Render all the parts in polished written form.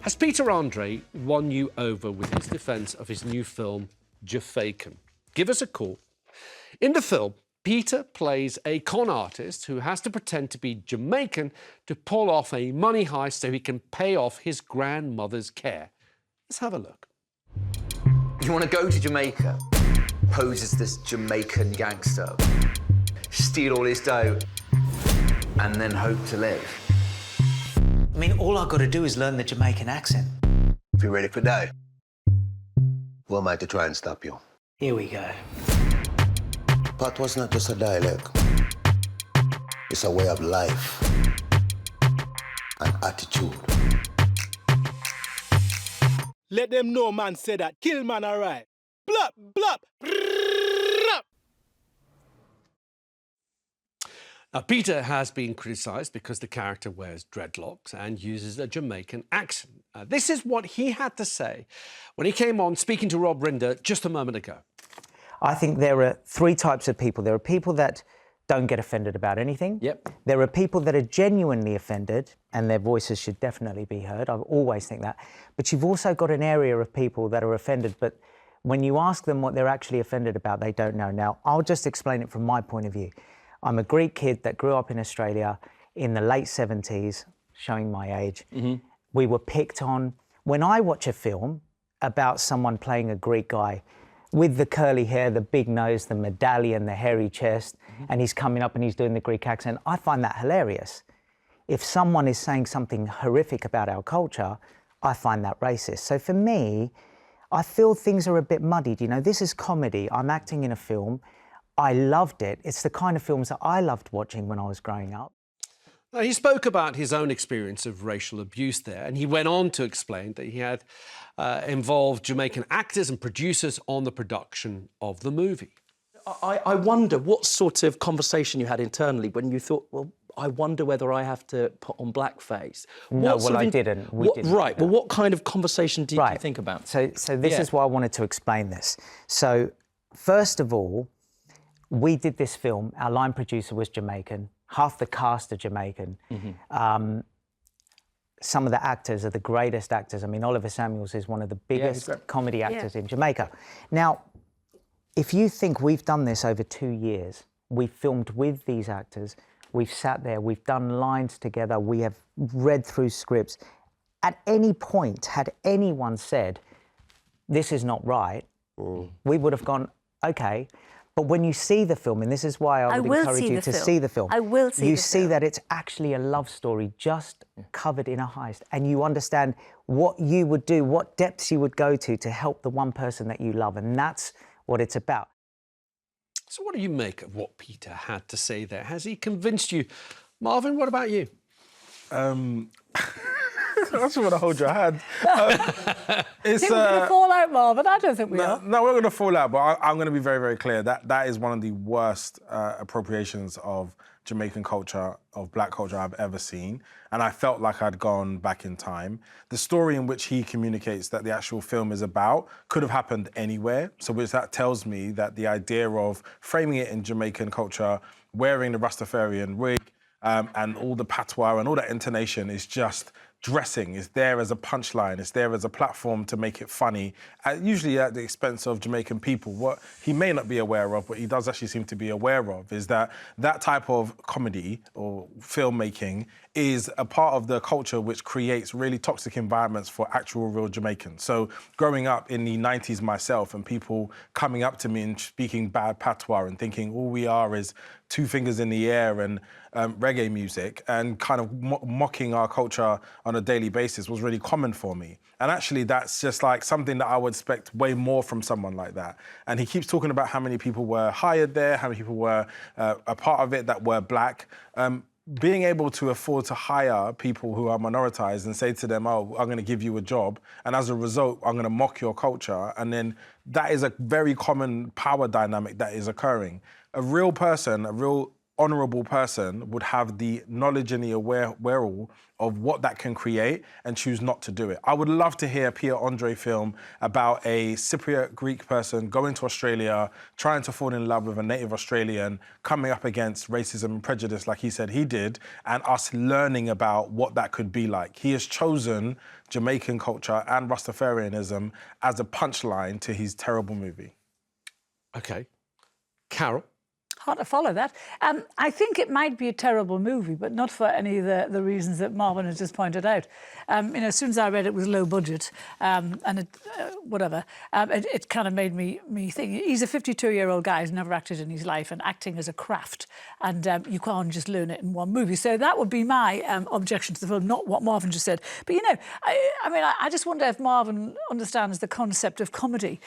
Has Peter Andre won you over with his defence of his new film, Jafaican? Give us a call. In the film, Peter plays a con artist who has to pretend to be Jamaican to pull off a money heist so he can pay off his grandmother's care. Let's have a look. You want to go to Jamaica, pose as this Jamaican gangster, steal all his dough, and then hope to live. I mean, all I've got to do is learn the Jamaican accent. If you're ready for die, who am I to try and stop you? Here we go. Pat was not just a dialect. It's a way of life, an attitude. Let them know man say that. Kill man, all right. Blup, blup, blup. Now, Peter has been criticised because the character wears dreadlocks and uses a Jamaican accent. This is what he had to say when he came on speaking to Rob Rinder just a moment ago. I think there are three types of people. There are people that don't get offended about anything. Yep. There are people that are genuinely offended and their voices should definitely be heard. I always think that. But you've also got an area of people that are offended, but when you ask them what they're actually offended about, they don't know. Now, I'll just explain it from my point of view. I'm a Greek kid that grew up in Australia in the late 70s, showing my age. We were picked on. When I watch a film about someone playing a Greek guy with the curly hair, the big nose, the medallion, the hairy chest, and he's coming up and he's doing the Greek accent, I find that hilarious. If someone is saying something horrific about our culture, I find that racist. So for me, I feel things are a bit muddied. You know, this is comedy. I'm acting in a film. I loved it. It's the kind of films that I loved watching when I was growing up. Now, he spoke about his own experience of racial abuse there, and he went on to explain that he had involved Jamaican actors and producers on the production of the movie. I wonder what sort of conversation you had internally when you thought, well, I wonder whether I have to put on blackface. No, well, I didn't. We didn't. Right, well, what kind of conversation did you think about? So this is why I wanted to explain this. So, first of all, we did this film. Our line producer was Jamaican. Half the cast are Jamaican. Some of the actors are the greatest actors. I mean, Oliver Samuels is one of the biggest comedy actors in Jamaica. Now, if you think we've done this over 2 years, we've filmed with these actors, we've sat there, we've done lines together, we have read through scripts. At any point, had anyone said, this is not right, we would have gone, okay. But when you see the film, and this is why I would encourage you to see the film. I will see the film. You see that it's actually a love story just covered in a heist, and you understand what you would do, what depths you would go to help the one person that you love, and that's what it's about. So what do you make of what Peter had to say there? Has he convinced you? Marvyn, what about you? I just want to hold your hand. Think we're going to fall out, Marvyn? I don't think we are. No, we're going to fall out, but I'm going to be very, very clear. That is one of the worst appropriations of Jamaican culture, of black culture I've ever seen. And I felt like I'd gone back in time. The story in which he communicates that the actual film is about could have happened anywhere. So which that tells me that the idea of framing it in Jamaican culture, wearing the Rastafarian wig, and all the patois and all that intonation is just dressing. It's there as a punchline. It's there as a platform to make it funny, usually at the expense of Jamaican people. What he may not be aware of, what he does actually seem to be aware of, is that that type of comedy or filmmaking is a part of the culture which creates really toxic environments for actual real Jamaicans. So growing up in the 90s myself and people coming up to me and speaking bad patois and thinking all we are is two fingers in the air and reggae music and kind of mocking our culture on a daily basis was really common for me. And actually that's just like something that I would expect way more from someone like that. And he keeps talking about how many people were hired there, how many people were a part of it that were black. Being able to afford to hire people who are minoritized and say to them, oh, I'm going to give you a job, and as a result, I'm going to mock your culture, and then that is a very common power dynamic that is occurring. A real person, a real honourable person would have the knowledge and the wherewithal of what that can create and choose not to do it. I would love to hear a Pierre Andre film about a Cypriot Greek person going to Australia, trying to fall in love with a native Australian, coming up against racism and prejudice like he said he did, and us learning about what that could be like. He has chosen Jamaican culture and Rastafarianism as a punchline to his terrible movie. OK. Carole? Hard to follow that. I think it might be a terrible movie, but not for any of the reasons that Marvyn has just pointed out. As soon as I read it was low budget, and it kind of made me think. He's a 52-year-old guy who's never acted in his life, and acting is a craft, and you can't just learn it in one movie. So that would be my objection to the film, not what Marvyn just said. But, I just wonder if Marvyn understands the concept of comedy.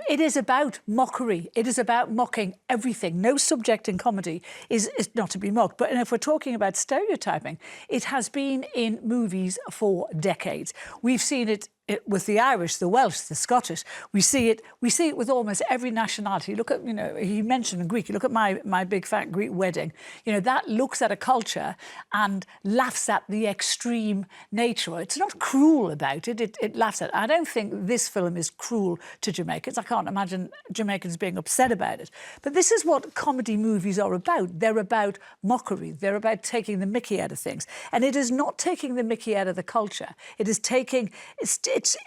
It is about mockery. It is about mocking everything. No subject in comedy is not to be mocked. But if we're talking about stereotyping, it has been in movies for decades. We've seen it with the Irish, the Welsh, the Scottish. We see it with almost every nationality. Look at, he mentioned Greek. You look at my big fat Greek wedding. That looks at a culture and laughs at the extreme nature. It's not cruel about it. It laughs at it. I don't think this film is cruel to Jamaicans. I can't imagine Jamaicans being upset about it. But this is what comedy movies are about. They're about mockery. They're about taking the mickey out of things. And it is not taking the mickey out of the culture. It is taking...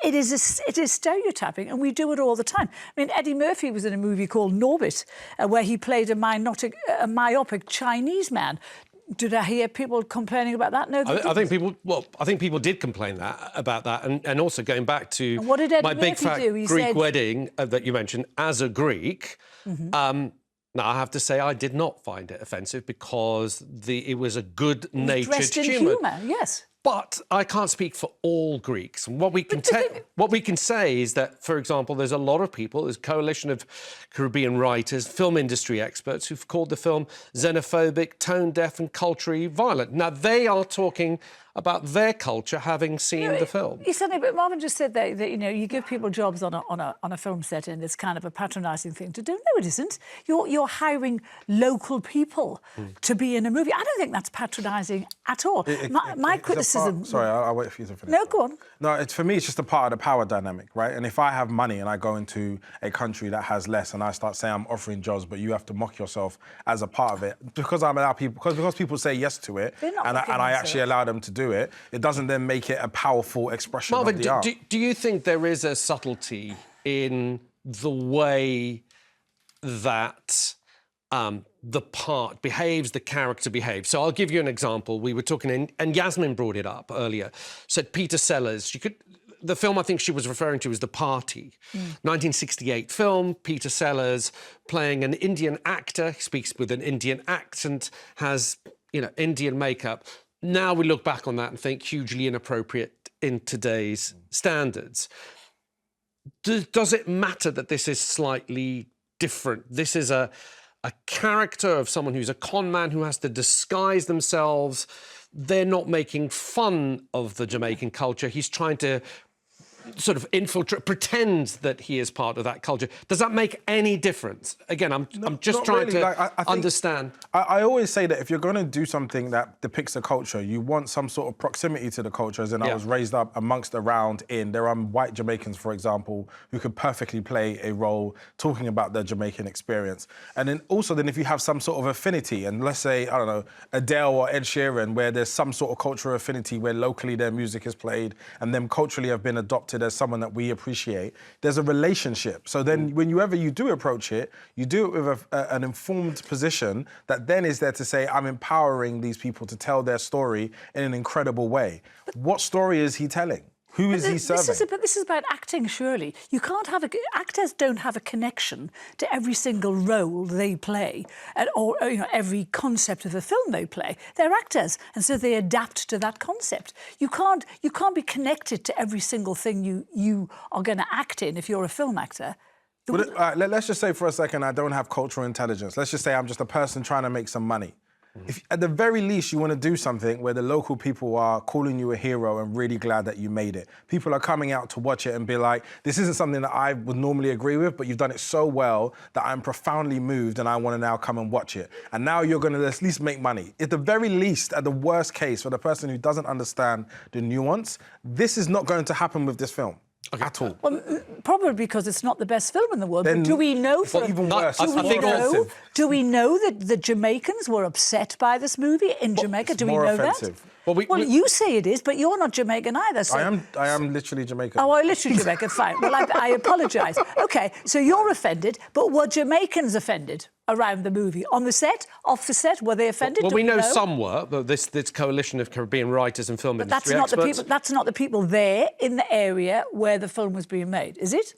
It is stereotyping, and we do it all the time. I mean, Eddie Murphy was in a movie called Norbit, where he played a myopic Chinese man. Did I hear people complaining about that? No, I think people did complain about that, and also going back to what did Eddie my big Murphy fat do? He Greek said... wedding that you mentioned. As a Greek, now I have to say I did not find it offensive because it was a good-natured humour. Yes. But I can't speak for all Greeks. And what we can say is that, for example, there's a lot of people, there's a coalition of Caribbean writers, film industry experts who've called the film xenophobic, tone-deaf and culturally violent. Now, they are talking about their culture having seen the film. But Marvyn just said that you give people jobs on a film set and it's kind of a patronising thing to do. No, it isn't. You're hiring local people to be in a movie. I don't think that's patronising at all. My criticism... Sorry, I'll wait for you to finish. No, go on. No, for me, it's just a part of the power dynamic, right? And if I have money and I go into a country that has less and I start saying I'm offering jobs, but you have to mock yourself as a part of it, because people say yes to it, and I actually allow them to do it, it doesn't then make it a powerful expression Marvyn, of the art. do you think there is a subtlety in the way that the part behaves, the character behaves? So I'll give you an example. We were talking, and Yasmin brought it up earlier, said Peter Sellers. The film I think she was referring to is The Party, 1968 film, Peter Sellers playing an Indian actor, he speaks with an Indian accent, has, Indian makeup. Now we look back on that and think hugely inappropriate in today's standards. Does it matter that this is slightly different? This is a character of someone who's a con man who has to disguise themselves. They're not making fun of the Jamaican culture. He's trying to sort of pretend that he is part of that culture. Does that make any difference? Again, I'm just trying to understand. I always say that if you're going to do something that depicts a culture, you want some sort of proximity to the culture. As in, I was raised up there are white Jamaicans, for example, who could perfectly play a role talking about their Jamaican experience. And then also, if you have some sort of affinity, and let's say, I don't know, Adele or Ed Sheeran, where there's some sort of cultural affinity where locally their music is played and them culturally have been adopted as someone that we appreciate, there's a relationship. So then whenever you do approach it, you do it with an informed position that then is there to say, I'm empowering these people to tell their story in an incredible way. What story is he telling? Who is he serving? This is about acting, surely. You can't have actors don't have a connection to every single role they play, or every concept of a film they play. They're actors, and so they adapt to that concept. You can't be connected to every single thing you are going to act in if you're a film actor. Let's just say for a second I don't have cultural intelligence. Let's just say I'm just a person trying to make some money. If, at the very least, you want to do something where the local people are calling you a hero and really glad that you made it. People are coming out to watch it and be like, this isn't something that I would normally agree with, but you've done it so well that I'm profoundly moved and I want to now come and watch it. And now you're going to at least make money. At the very least, at the worst case, for the person who doesn't understand the nuance, this is not going to happen with this film. Okay. At all. Well, probably because it's not the best film in the world. But do we know? Even worse. Do we know that the Jamaicans were upset by this movie in Jamaica? Do we know offensive. that? Well, you say it is, but you're not Jamaican either. So... I am literally Jamaican. Oh, I literally Jamaican. Fine. Well, I apologise. OK, so you're offended, but were Jamaicans offended around the movie? On the set, off the set, were they offended? Well, we know some were. This coalition of Caribbean writers and film industry experts. That's not the people there in the area where the film was being made, is it?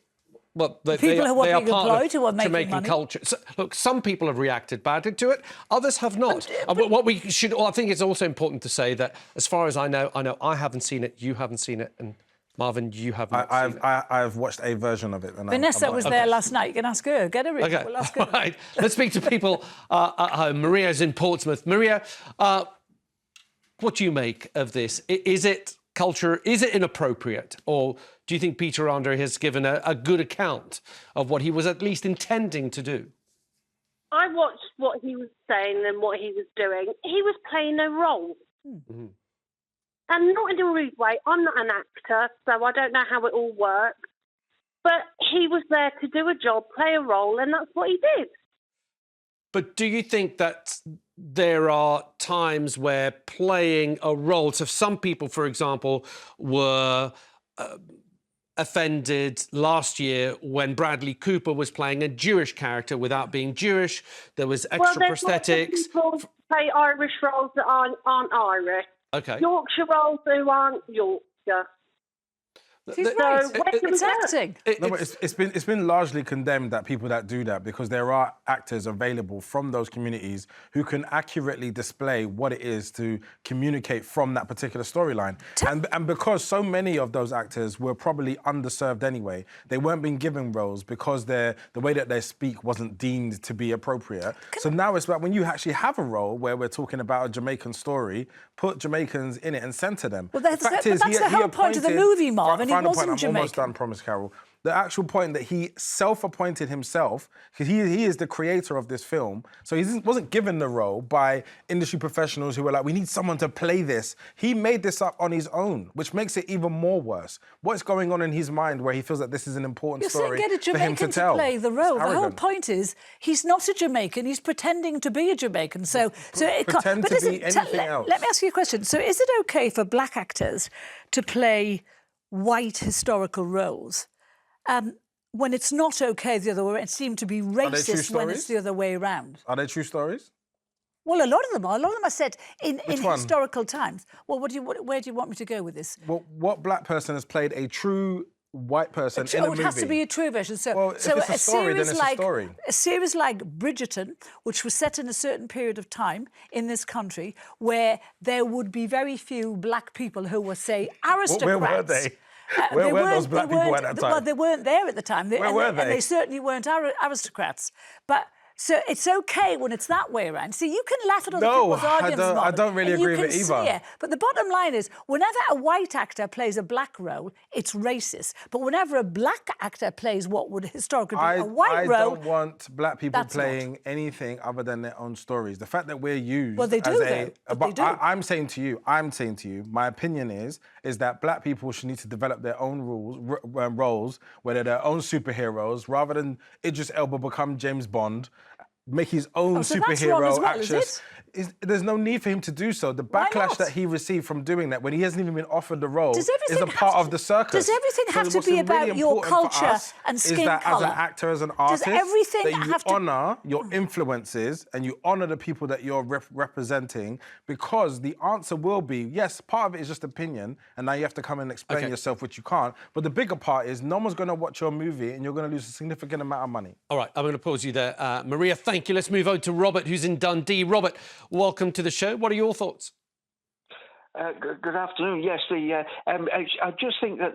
Well, they are part of Jamaican money. Culture. So, look, some people have reacted badly to it, others have not. What we should, I think it's also important to say that, as far as I know I haven't seen it, you haven't seen it, and Marvyn, you have not seen it. I've watched a version of it. And Vanessa was there last night. You can ask her. Get her in. Okay. We'll ask her. Right. Let's speak to people at home. Maria's in Portsmouth. Maria, what do you make of this? Is it culture? Is it inappropriate? Or do you think Peter Andre has given a good account of what he was at least intending to do? I watched what he was saying and what he was doing. He was playing a role. Mm-hmm. And not in a rude way. I'm not an actor, so I don't know how it all works. But he was there to do a job, play a role, and that's what he did. But do you think that there are times where playing a role, so some people, for example, were offended last year when Bradley Cooper was playing a Jewish character without being Jewish. There was extra prosthetics. People play Irish roles that aren't Irish. Okay. Yorkshire roles who aren't Yorkshire. She's right. It's acting. It's been largely condemned that people that do that, because there are actors available from those communities who can accurately display what it is to communicate from that particular storyline. And because so many of those actors were probably underserved anyway, they weren't being given roles because the way that they speak wasn't deemed to be appropriate. So now it's about when you actually have a role where we're talking about a Jamaican story, put Jamaicans in it and centre them. Well, that's the whole point of the movie, Marvyn. He wasn't Jamaican. I'm almost done, promise, Carole. The actual point that he self-appointed himself, because he is the creator of this film, so he wasn't given the role by industry professionals who were like, we need someone to play this. He made this up on his own, which makes it even more worse. What's going on in his mind where he feels that this is an important story get a for him Jamaican to tell? Play the role. The whole point is he's not a Jamaican. He's pretending to be a Jamaican. So it pretend can't. to be anything else. Let me ask you a question. So is it okay for black actors to play white historical roles when it's not okay the other way? It seemed to be racist when it's the other way around. Are they true stories? Well, a lot of them are. A lot of them are set in one? historical times. Well, where do you want me to go with this? Well, what black person has played a true white person in a movie? It has to be a true version. Well, if it's a story, then it's a story. A series like Bridgerton, which was set in a certain period of time in this country, where there would be very few black people who were, say, aristocrats. Where were they? Where were those black people at that time? Well, they weren't there at the time. Where were they? And they certainly weren't aristocrats. But so it's okay when it's that way around. See, you can laugh at other people's arguments. I don't really agree with it either. Yeah, but the bottom line is, whenever a white actor plays a black role, it's racist. But whenever a black actor plays what would historically be a white role... I don't want black people playing anything other than their own stories. The fact that we're used they do, as they do. I'm saying to you, my opinion is that black people should need to develop their own roles, where they're their own superheroes, rather than Idris Elba become James Bond, make his own superhero actress. There's no need for him to do so. The backlash that he received from doing that, when he hasn't even been offered the role, is a part of the circus. Does everything have to be about your culture and skin colour? Is that as an actor, as an artist, that you honour your influences and you honour the people that you're representing, because the answer will be, yes, part of it is just opinion, and now you have to come and explain yourself, which you can't. But the bigger part is no one's going to watch your movie and you're going to lose a significant amount of money. All right, I'm going to pause you there. Maria, thank you. Let's move on to Robert, who's in Dundee. Robert, welcome to the show. What are your thoughts? Good afternoon. Yes, I just think that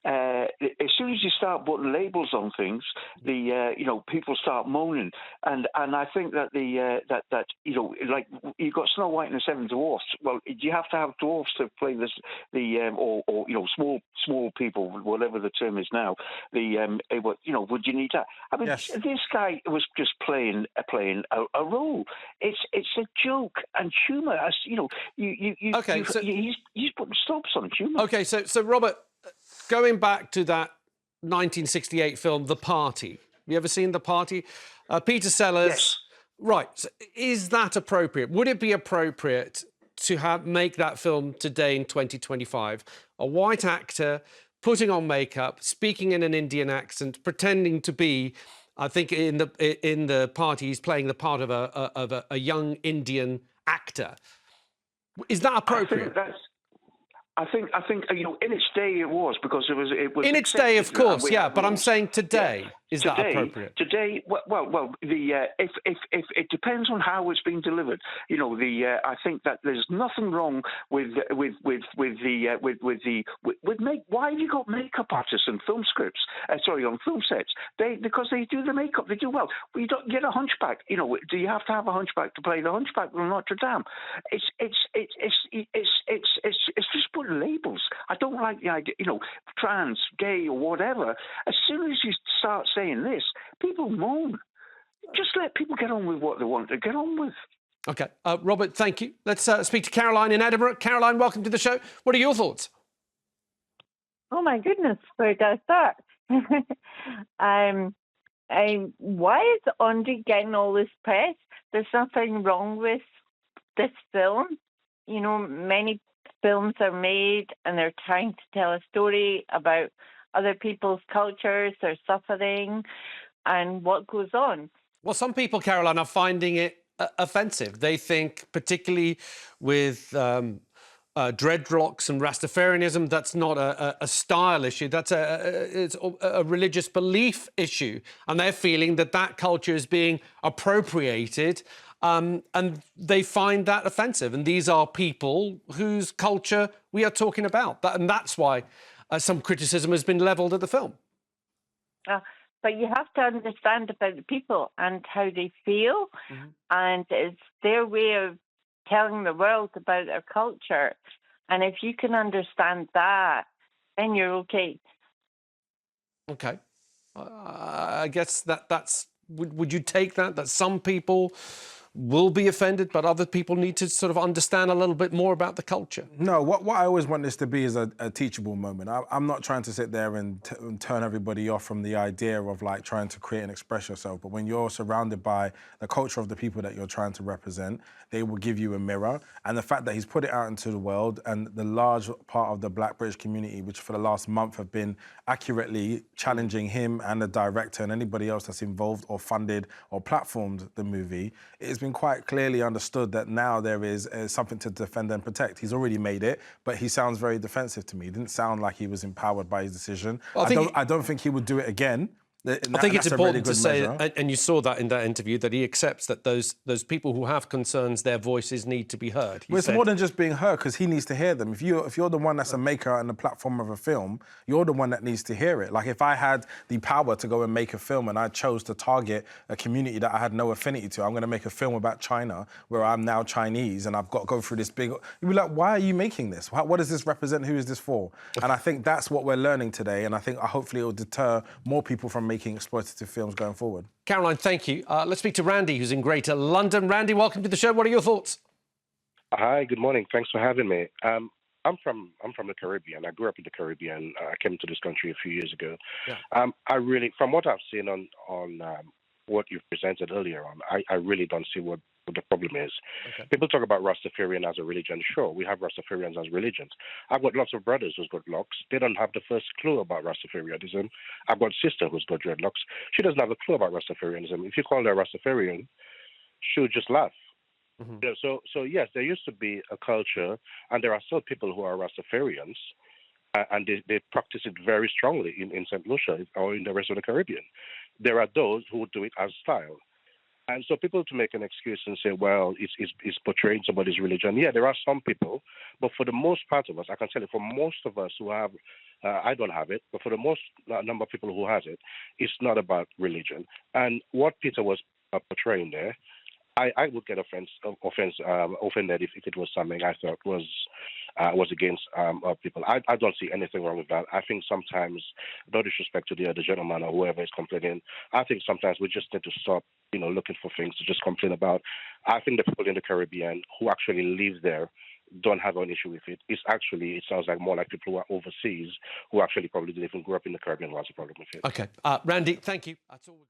as soon as you start putting labels on things, people start moaning, and I think that like you've got Snow White and the Seven Dwarfs. Well, do you have to have dwarfs to play this? Or small people, whatever the term is now. Would you need that? I mean, Yes. This guy was just playing a role. It's a joke and humour. Okay, he's putting stops on humour. Okay, so Robert, going back to that 1968 film, The Party. Have you ever seen The Party? Peter Sellers. Yes. Right. So is that appropriate? Would it be appropriate to make that film today in 2025? A white actor putting on makeup, speaking in an Indian accent, pretending to be, I think in the Party, he's playing the part of a young Indian actor. Is that appropriate? I think in its day it was, because it was in its day, of course, yeah. But I'm saying today, is that appropriate? Today, if it depends on how it's being delivered. I think that there's nothing wrong with why have you got makeup artists in film scripts? On film sets. Because they do the makeup, they do well. You don't get a hunchback. Do you have to have a hunchback to play the Hunchback of Notre Dame? It's just putting labels. I don't like the idea, trans, gay, or whatever. As soon as you start saying this, people moan. Just let people get on with what they want to get on with. Okay, Robert, thank you. Let's speak to Caroline in Edinburgh. Caroline, welcome to the show. What are your thoughts? Oh my goodness, where do I start? Why is Andre getting all this press? There's nothing wrong with this film. Many films are made and they're trying to tell a story about other people's cultures, their suffering, and what goes on. Well, some people, Caroline, are finding it offensive. They think, particularly with dreadlocks and Rastafarianism, that's not a style issue. It's a religious belief issue. And they're feeling that culture is being appropriated. And they find that offensive. And these are people whose culture we are talking about. And that's why some criticism has been levelled at the film. But you have to understand about the people and how they feel. Mm-hmm. And it's their way of telling the world about their culture. And if you can understand that, then you're okay. Okay. I guess that's... Would you take that some people will be offended, but other people need to sort of understand a little bit more about the culture? No, what I always want this to be is a teachable moment. I'm not trying to sit there and turn everybody off from the idea of like trying to create and express yourself. But when you're surrounded by the culture of the people that you're trying to represent, they will give you a mirror. And the fact that he's put it out into the world, and the large part of the Black British community, which for the last month have been accurately challenging him and the director and anybody else that's involved or funded or platformed the movie, it's been quite clearly understood that now there is something to defend and protect. He's already made it, but he sounds very defensive to me. He didn't sound like he was empowered by his decision. Well, I don't think he would do it again. I think it's important to say, and you saw that in that interview, that he accepts that those people who have concerns, their voices need to be heard. Well, it's more than just being heard, because he needs to hear them. If you're the one that's a maker and the platform of a film, you're the one that needs to hear it. Like if I had the power to go and make a film and I chose to target a community that I had no affinity to, I'm going to make a film about China where I'm now Chinese and I've got to go through this big... You'd be like, why are you making this? What does this represent? Who is this for? And I think that's what we're learning today, and I think hopefully it will deter more people from making exploitative films going forward. Caroline, thank you. Let's speak to Randy, who's in Greater London. Randy, welcome to the show. What are your thoughts? Hi, good morning. Thanks for having me. I'm from the Caribbean. I grew up in the Caribbean. I came to this country a few years ago. Yeah. I really, from what I've seen on what you've presented earlier on, I really don't see what the problem is. Okay. People talk about Rastafarian as a religion. Sure, we have Rastafarians as religions. I've got lots of brothers who's got locks. They don't have the first clue about Rastafarianism. I've got a sister who's got dreadlocks. She doesn't have a clue about Rastafarianism. If you call her Rastafarian, she would just laugh. Mm-hmm. You know, so yes, there used to be a culture, and there are still people who are Rastafarians, and they practice it very strongly in St. Lucia or in the rest of the Caribbean. There are those who do it as style. And so people to make an excuse and say, well, it's portraying somebody's religion. Yeah, there are some people, but for the most part of us, I can tell you, for most of us who have, I don't have it, but for the most number of people who has it, it's not about religion. And what Peter was portraying there, I would get offended if it was something I thought was against people. I don't see anything wrong with that. I think sometimes, no disrespect to the other gentleman or whoever is complaining, I think sometimes we just need to stop, looking for things to just complain about. I think the people in the Caribbean who actually live there don't have an issue with it. It sounds like more like people who are overseas who actually probably didn't even grow up in the Caribbean who has a problem with it. OK. Randy, thank you. That's all.